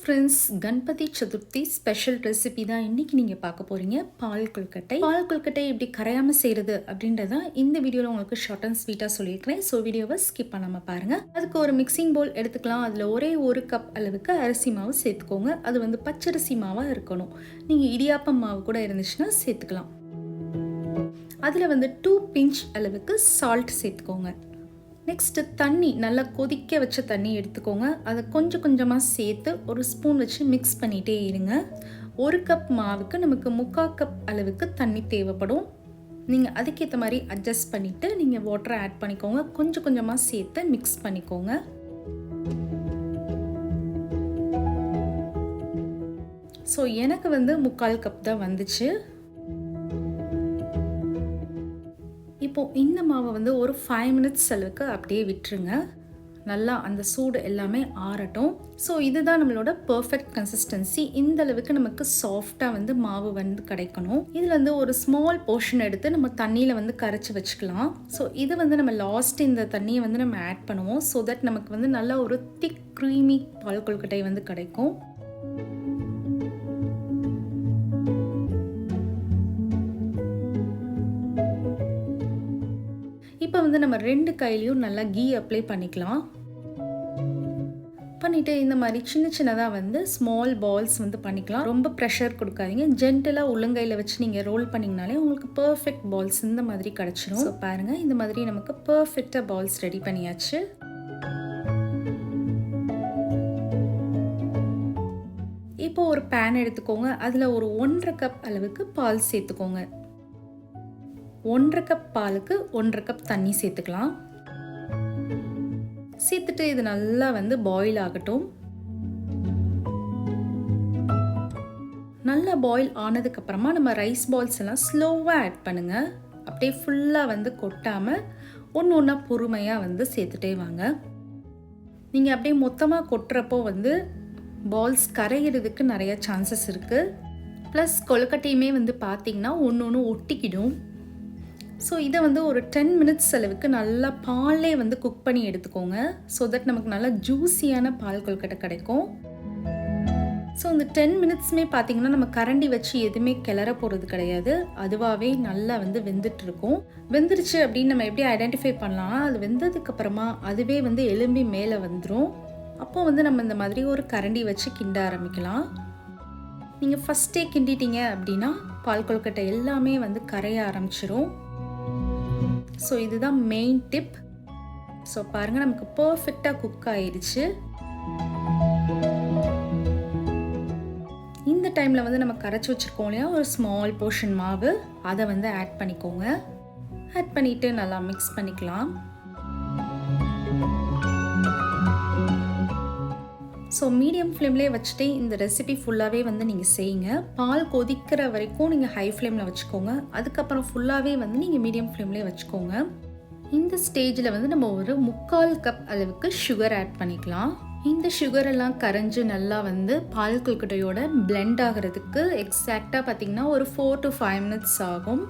Friends, Ganapati Chaturthi special recipe தான் இன்றைக்கி நீங்கள் பார்க்க போகிறீங்க. பால் கொழுக்கட்டை எப்படி கரையாமல் செய்கிறது அப்படின்றத இந்த வீடியோவில் உங்களுக்கு ஷார்ட் அண்ட் ஸ்வீட்டாக சொல்லியிருக்கிறேன். ஸோ வீடியோவை ஸ்கிப் பண்ணாமல் பாருங்கள். அதுக்கு ஒரு மிக்சிங் பவுல் எடுத்துக்கலாம். அதில் ஒரே ஒரு கப் அளவுக்கு அரிசி மாவு சேர்த்துக்கோங்க. அது வந்து பச்சரிசி மாவாக இருக்கணும். நீங்கள் இடியாப்பம் மாவு கூட இருந்துச்சுன்னா சேர்த்துக்கலாம். அதில் வந்து 2 பிஞ்ச் அளவுக்கு சால்ட் சேர்த்துக்கோங்க. நெக்ஸ்ட்டு தண்ணி, நல்லா கொதிக்க வச்ச தண்ணி எடுத்துக்கோங்க. அதை கொஞ்சம் கொஞ்சமாக சேர்த்து ஒரு ஸ்பூன் வச்சு மிக்ஸ் பண்ணிகிட்டே இருங்க. ஒரு கப் மாவுக்கு நமக்கு 3/4 கப் அளவுக்கு தண்ணி தேவைப்படும். நீங்கள் அதுக்கேற்ற மாதிரி அட்ஜஸ்ட் பண்ணிவிட்டு நீங்கள் வாட்டரை ஆட் பண்ணிக்கோங்க. கொஞ்சம் கொஞ்சமாக சேர்த்து மிக்ஸ் பண்ணிக்கோங்க. ஸோ எனக்கு வந்து 3/4 கப் தான் வந்துச்சு. இப்போது இந்த மாவை வந்து ஒரு 5 மினிட்ஸ் அளவுக்கு அப்படியே விட்டுருங்க. நல்லா அந்த சூடு எல்லாமே ஆறட்டும். ஸோ இதுதான் நம்மளோட பர்ஃபெக்ட் கன்சிஸ்டன்சி. இந்த அளவுக்கு நமக்கு சாஃப்டாக வந்து மாவு வந்து கிடைக்கணும். இதில் வந்து ஒரு ஸ்மால் போர்ஷன் எடுத்து நம்ம தண்ணியில் வந்து கரைச்சி வச்சுக்கலாம். ஸோ இது வந்து நம்ம லாஸ்ட் இந்த தண்ணியை வந்து நம்ம ஆட் பண்ணுவோம். ஸோ தட் நமக்கு வந்து நல்லா ஒரு திக் க்ரீமி பால் கொழுக்கட்டை வந்து கிடைக்கும். இப்போ வந்து நம்ம 2 கையிலையும் நல்லா கீ அப்ளை பண்ணிக்கலாம். பண்ணிவிட்டு இந்த மாதிரி சின்ன சின்னதாக வந்து ஸ்மால் பால்ஸ் வந்து பண்ணிக்கலாம். ரொம்ப ப்ரெஷர் கொடுக்காதீங்க. ஜென்டலாக உள்ளங்கையில் வச்சு நீங்கள் ரோல் பண்ணிங்கனாலே உங்களுக்கு பர்ஃபெக்ட் பால்ஸ் இந்த மாதிரி கிடச்சிரும். ஸோ பாருங்கள், இந்த மாதிரி நமக்கு பர்ஃபெக்டாக பால்ஸ் ரெடி பண்ணியாச்சு. இப்போ ஒரு பேன் எடுத்துக்கோங்க. அதில் ஒரு 1.5 கப் அளவுக்கு பால் சேர்த்துக்கோங்க. 1.5 கப் பாலுக்கு 1.5 கப் தண்ணி சேர்த்துக்கலாம். சேர்த்துட்டு இது நல்லா வந்து பாயில் ஆகட்டும். நல்லா பாயில் ஆனதுக்கப்புறமா நம்ம ரைஸ் பால்ஸ் எல்லாம் ஸ்லோவாக ஆட் பண்ணுங்கள். அப்படியே ஃபுல்லாக வந்து கொட்டாமல் ஒன்று ஒன்றா பொறுமையாக வந்து சேர்த்துட்டே வாங்க. நீங்கள் அப்படியே மொத்தமாக கொட்டுறப்போ வந்து பால்ஸ் கரையிறதுக்கு நிறைய சான்சஸ் இருக்குது. ப்ளஸ் கொழுக்கட்டையுமே வந்து பார்த்திங்கன்னா ஒன்று ஒன்று ஒட்டிக்கிடும். ஸோ இதை வந்து ஒரு 10 மினிட்ஸ் அளவுக்கு நல்லா பாலே வந்து குக் பண்ணி எடுத்துக்கோங்க. ஸோ தட் நமக்கு நல்லா ஜூஸியான பால் கொழுக்கட்டை கிடைக்கும். ஸோ இந்த 10 மினிட்ஸுமே பார்த்திங்கன்னா நம்ம கரண்டி வச்சு எதுவுமே கிளற போகிறது கிடையாது. அதுவாகவே நல்லா வந்து வெந்துட்டு இருக்கும். வெந்துருச்சு அப்படின்னு நம்ம எப்படி ஐடென்டிஃபை பண்ணலாம்? அது வெந்ததுக்கப்புறமா அதுவே வந்து எலும்பி மேலே வந்துடும். அப்போ வந்து நம்ம இந்த மாதிரி ஒரு கரண்டி வச்சு கிண்ட ஆரம்பிக்கலாம். நீங்கள் ஃபஸ்ட்டே கிண்டிட்டீங்க அப்படின்னா பால் கொழுக்கட்டை எல்லாமே வந்து கரைய ஆரம்பிச்சிரும். ஸோ இதுதான் மெயின் டிப். ஸோ பாருங்கள், நமக்கு பர்ஃபெக்டாக குக் ஆயிடுச்சு. இந்த டைமில் வந்து நம்ம கரைச்சி வச்சுருக்கோம் இல்லையா ஒரு ஸ்மால் போர்ஷன் மாவு, அதை வந்து ஆட் பண்ணிக்கோங்க. ஆட் பண்ணிவிட்டு நல்லா மிக்ஸ் பண்ணிக்கலாம். ஸோ மீடியம் ஃப்ளேம்லேயே வச்சுட்டு இந்த ரெசிபி ஃபுல்லாகவே வந்து நீங்கள் செய்யுங்க. பால் கொதிக்கிற வரைக்கும் நீங்கள் ஹை ஃப்ளேமில் வச்சுக்கோங்க. அதுக்கப்புறம் ஃபுல்லாகவே வந்து நீங்கள் மீடியம் ஃப்ளேம்லேயே வச்சுக்கோங்க. இந்த ஸ்டேஜில் வந்து நம்ம ஒரு 3/4 கப் அளவுக்கு சுகர் ஆட் பண்ணிக்கலாம். இந்த சுகரெல்லாம் கரைஞ்சி நல்லா வந்து பால் கொழுக்கட்டையோட பிளெண்ட் ஆகிறதுக்கு எக்ஸாக்டாக பார்த்திங்கன்னா ஒரு 4 to 5 மினிட்ஸ் ஆகும்.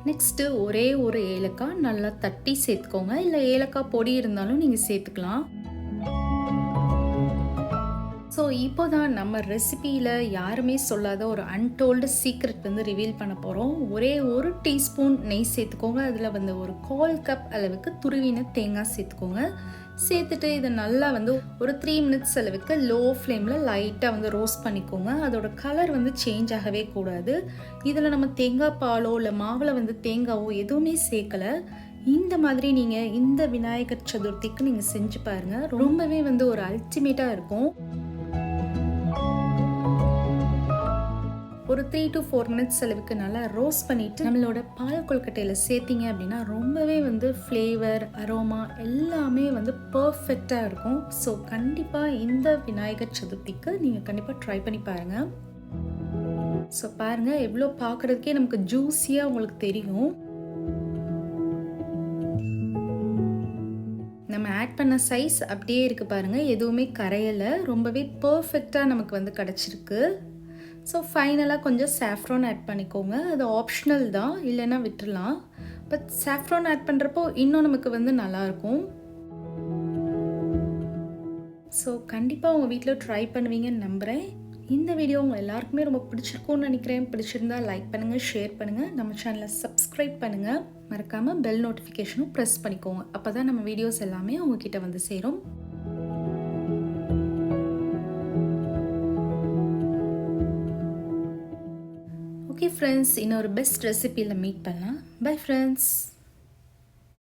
நெக்ஸ்ட்டு ஒரே ஒரு ஏலக்காய் நல்லா தட்டி சேர்த்துக்கோங்க. இல்லை ஏலக்காய் பொடி இருந்தாலும் நீங்கள் சேர்த்துக்கலாம். ஸோ இப்போ தான் நம்ம ரெசிபியில் யாருமே சொல்லாத ஒரு அன்டோல்டு சீக்ரெட் வந்து ரிவீல் பண்ண போகிறோம். ஒரே ஒரு டீஸ்பூன் நெய் சேர்த்துக்கோங்க. அதில் வந்து ஒரு 1/4 கப் அளவுக்கு துருவின தேங்காய் சேர்த்துக்கோங்க. சேர்த்துட்டு இதை நல்லா வந்து ஒரு 3 மினிட்ஸ் அளவுக்கு லோ ஃப்ளேமில் லைட்டாக வந்து ரோஸ்ட் பண்ணிக்கோங்க. அதோட கலர் வந்து சேஞ்ச் ஆகவே கூடாது. இதில் நம்ம தேங்காய் பாலோ இல்லை மாவில் வந்து தேங்காவோ எதுவுமே சேர்க்கலை. இந்த மாதிரி நீங்கள் இந்த விநாயகர் சதுர்த்திக்கு நீங்கள் செஞ்சு பாருங்கள். ரொம்பவே வந்து ஒரு அல்டிமேட்டாக இருக்கும். ஒரு 3 to 4 மினிட்ஸ் அளவுக்கு நல்லா ரோஸ்ட் பண்ணிவிட்டு நம்மளோட பால் கொழுக்கட்டையில் சேர்த்திங்க அப்படின்னா ரொம்பவே வந்து ஃப்ளேவர், அரோமா எல்லாமே வந்து பர்ஃபெக்டாக இருக்கும். ஸோ கண்டிப்பாக இந்த விநாயகர் சதுர்த்திக்கு நீங்கள் கண்டிப்பாக ட்ரை பண்ணி பாருங்கள். ஸோ பாருங்கள், எவ்வளோ பார்க்குறதுக்கே நமக்கு ஜூஸியாக உங்களுக்கு தெரியும். நம்ம ஆட் பண்ண சைஸ் அப்படியே இருக்குது பாருங்கள், எதுவுமே கரையலை. ரொம்பவே பர்ஃபெக்டாக நமக்கு வந்து கிடச்சிருக்கு. ஸோ ஃபைனலாக கொஞ்சம் சாஃப்ரான் ஆட் பண்ணிக்கோங்க. அது ஆப்ஷனல் தான், இல்லைன்னா விட்டுடலாம். பட் சாஃப்ரான் ஆட் பண்ணுறப்போ இன்னும் நமக்கு வந்து நல்லாயிருக்கும். ஸோ கண்டிப்பாக உங்கள் வீட்டில் ட்ரை பண்ணுவீங்கன்னு நம்புகிறேன். இந்த வீடியோ உங்கள் எல்லாருக்குமே ரொம்ப பிடிச்சிருக்கும்னு நினைக்கிறேன். பிடிச்சிருந்தா லைக் பண்ணுங்கள், ஷேர் பண்ணுங்கள், நம்ம சேனலை சப்ஸ்கிரைப் பண்ணுங்கள். மறக்காமல் பெல் நோட்டிஃபிகேஷனும் ப்ரெஸ் பண்ணிக்கோங்க. அப்போ தான் நம்ம வீடியோஸ் எல்லாமே உங்ககிட்ட வந்து சேரும். ஓகே ஃப்ரெண்ட்ஸ், இன்னொரு பெஸ்ட் ரெசிபியில் மீட் பண்ணலாம். Bye friends.